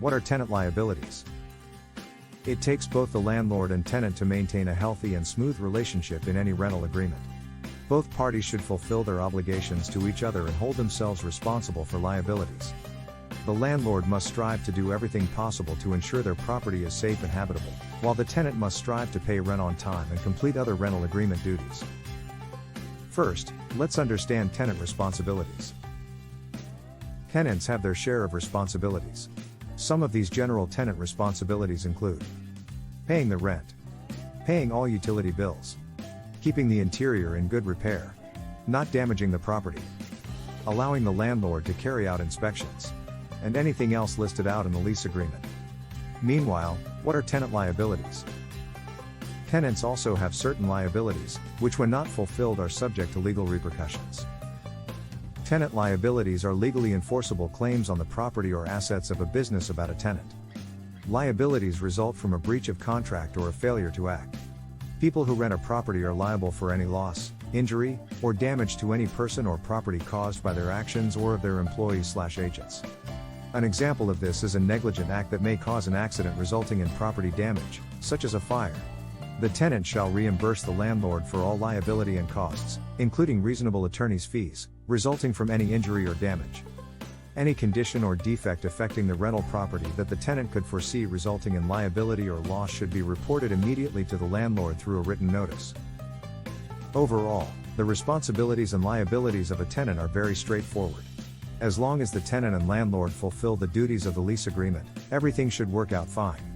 What are tenant liabilities? It takes both the landlord and tenant to maintain a healthy and smooth relationship in any rental agreement. Both parties should fulfill their obligations to each other and hold themselves responsible for liabilities. The landlord must strive to do everything possible to ensure their property is safe and habitable, while the tenant must strive to pay rent on time and complete other rental agreement duties. First, let's understand tenant responsibilities. Tenants have their share of responsibilities. Some of these general tenant responsibilities include paying the rent, paying all utility bills, keeping the interior in good repair, not damaging the property, allowing the landlord to carry out inspections, and anything else listed out in the lease agreement. Meanwhile, what are tenant liabilities? Tenants also have certain liabilities, which when not fulfilled are subject to legal repercussions. Tenant liabilities are legally enforceable claims on the property or assets of a business about a tenant. Liabilities result from a breach of contract or a failure to act. People who rent a property are liable for any loss, injury, or damage to any person or property caused by their actions or of their employees/agents. An example of this is a negligent act that may cause an accident resulting in property damage, such as a fire. The tenant shall reimburse the landlord for all liability and costs, including reasonable attorney's fees, resulting from any injury or damage. Any condition or defect affecting the rental property that the tenant could foresee resulting in liability or loss should be reported immediately to the landlord through a written notice. Overall, the responsibilities and liabilities of a tenant are very straightforward. As long as the tenant and landlord fulfill the duties of the lease agreement, everything should work out fine.